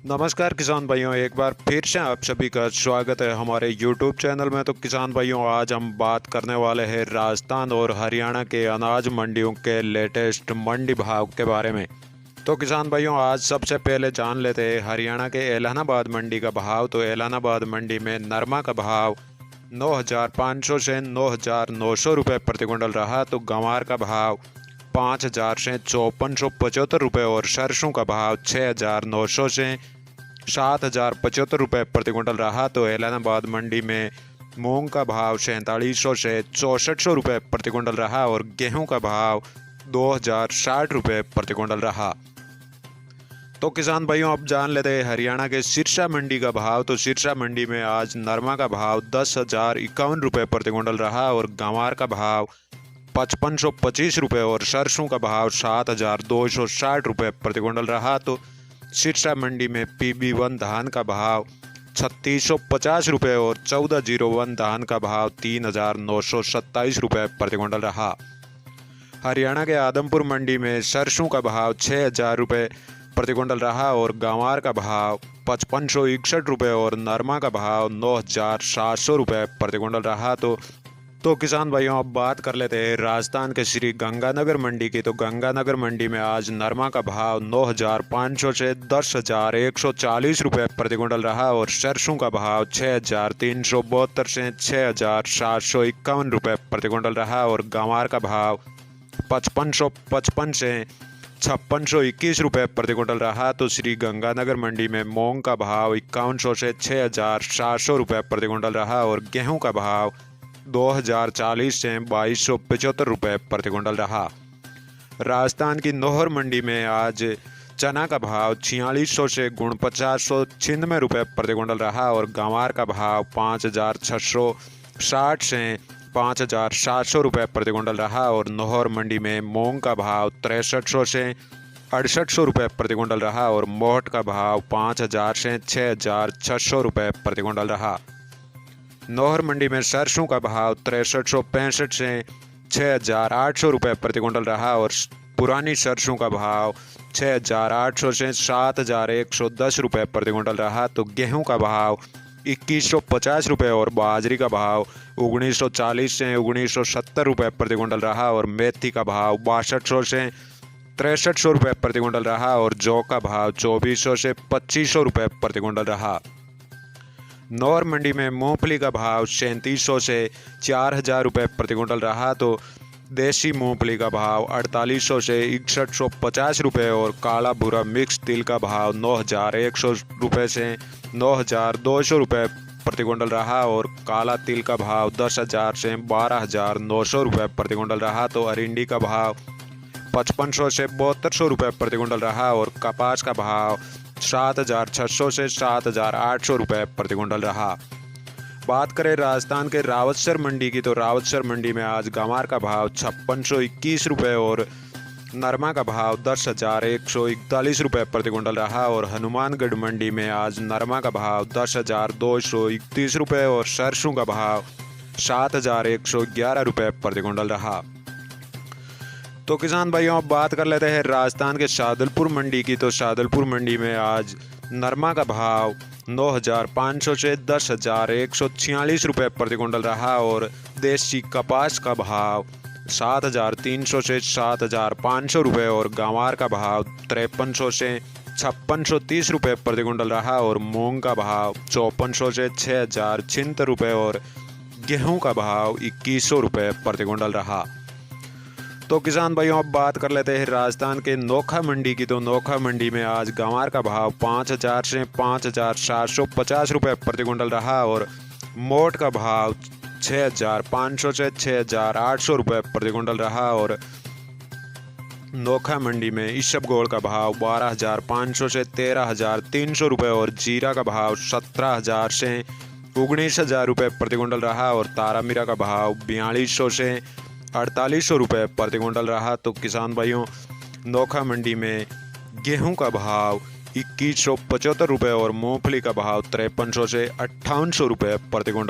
नमस्कार किसान भाइयों, एक बार फिर से आप सभी का स्वागत है हमारे YouTube चैनल में। तो किसान भाइयों, आज हम बात करने वाले हैं राजस्थान और हरियाणा के अनाज मंडियों के लेटेस्ट मंडी भाव के बारे में। तो किसान भाइयों, आज सबसे पहले जान लेते हैं हरियाणा के एलनाबाद मंडी का भाव। तो एलनाबाद मंडी में नरमा का भाव 9,500 से 9,900 रुपये प्रति क्विंटल रहा। तो गंवार का भाव 5,000 से 5,475 रुपये और सरसों का भाव 6,900 से 7,075 रुपये प्रति क्विंटल रहा। तो एलनाबाद मंडी में मूंग का भाव 4700 से 6400 रुपये प्रति क्विंटल रहा और गेहूं का भाव 2,060 रुपये प्रति क्विंटल रहा। तो किसान भाइयों, अब जान लेते हैं हरियाणा के सिरसा मंडी का भाव। तो सिरसा मंडी में आज नरमा का भाव 10,051 रुपये प्रति क्विंटल रहा और गंवार का भाव 5,525 रुपये और सरसों का भाव 7,260 रुपये प्रति क्विंटल रहा। तो सिरसा मंडी में PB1 धान का भाव 3,650 रुपये और 1401 धान का भाव 3,927 रुपये प्रति क्विंटल रहा। हरियाणा के आदमपुर मंडी में सरसों का भाव 6,000 रुपये प्रति क्विंटल रहा और गंवार का भाव 5,561 रुपये और नरमा का भाव 9,700 रुपये प्रति क्विंटल रहा। तो किसान भाइयों, अब बात कर लेते हैं राजस्थान के श्री गंगानगर मंडी की। तो गंगानगर मंडी में आज नरमा का भाव 9,500 से 10,140 रुपये प्रति क्विंटल रहा और सरसों का भाव 6,372 से 6,751 रुपये प्रति क्विंटल रहा और गंवार का भाव 5,555 से 5,621 रुपये प्रति क्विंटल रहा। तो श्री गंगानगर मंडी में मूंग का भाव 5,100 से 6,700 रुपये प्रति क्विंटल रहा और गेहूं का भाव 2,040 से 2,275 रुपये प्रति क्विंटल रहा। राजस्थान की नौहर मंडी में आज चना का भाव 4,600 से 4,996 रुपये प्रति क्विंटल रहा और गंवार का भाव 5,660 से 5,700 रुपये प्रति क्विंटल रहा और नौहर मंडी में मूंग का भाव 6,300 से 6,800 रुपये प्रति क्विंटल रहा और मोट का भाव 5,000 से 6,600 रुपये प्रति क्विंटल रहा। नौहर मंडी में सरसों का भाव 6,365 से 6,800 रुपये प्रति क्विंटल रहा और पुरानी सरसों का भाव 6,800 से 7,110 रुपये प्रति क्विंटल रहा। तो गेहूं का भाव 2,150 रुपये और बाजरी का भाव 1,940 से 1,970 रुपये प्रति क्विंटल रहा और मेथी का भाव 6,200 से 6,300 रुपये प्रति क्विंटल रहा और जौ का भाव 2,400 से 2,500 रुपये प्रति क्विंटल रहा। नौहर मंडी में मूंगफली का भाव 3,700 से 4,000 रुपये प्रति क्विंटल रहा। तो देसी मूंगफली का भाव 4,800 से 6,150 रुपये और काला भूरा मिक्स तिल का भाव 9,100 रुपये से 9,200 रुपये प्रति क्विंटल रहा और काला तिल का भाव 10,000 से 12,900 रुपये प्रति क्विंटल रहा। तो अरिंडी का भाव 5,500 से 7,200 रुपये प्रति क्विंटल रहा और कपास का भाव 7,600 से 7,800 रुपये प्रति क्विंटल रहा। बात करें राजस्थान के रावतसर मंडी की। तो रावतसर मंडी में आज गंवार का भाव 5,621 रुपये और नरमा का भाव 10,141 रुपये प्रति क्विंटल रहा और हनुमानगढ़ मंडी में आज नरमा का भाव 10,231 रुपये और सरसों का भाव 7,111 रुपये प्रति क्विंटल रहा। तो किसान भाइयों, अब बात कर लेते हैं राजस्थान के शाहदलपुर मंडी की। तो शाहदलपुर मंडी में आज नरमा का भाव 9,500 से 10,146 रुपये प्रति क्विंटल रहा और देसी कपास का भाव 7,300 से 7,500 रुपये और गंवार का भाव 5,300 से 5,630 रुपये प्रति क्विंटल रहा और मूंग का भाव 5,400 से 6,076 रुपये और गेहूं का भाव 2,100 रुपये प्रति क्विंटल रहा। तो किसान भाइयों, अब बात कर लेते हैं राजस्थान के नोखा मंडी की। तो नोखा मंडी में आज गंवार का भाव 5,000 से 5,750 रुपये प्रति क्विंटल रहा और मोट का भाव 6,500 से 6,800 रुपये प्रति क्विंटल रहा और नोखा मंडी में इसबगोल का भाव 12,500 से 13,300 रुपये और जीरा का भाव 17,000 से 19,000 रुपये प्रति क्विंटल रहा और तारामीरा का भाव 4,200 से 4,800 रुपये प्रति क्विंटल रहा। तो किसान भाइयों, नोखा मंडी में गेहूं का भाव 2,175 रुपये और मूंगफली का भाव 5,300 से 5,800 रुपये प्रति क्विंटल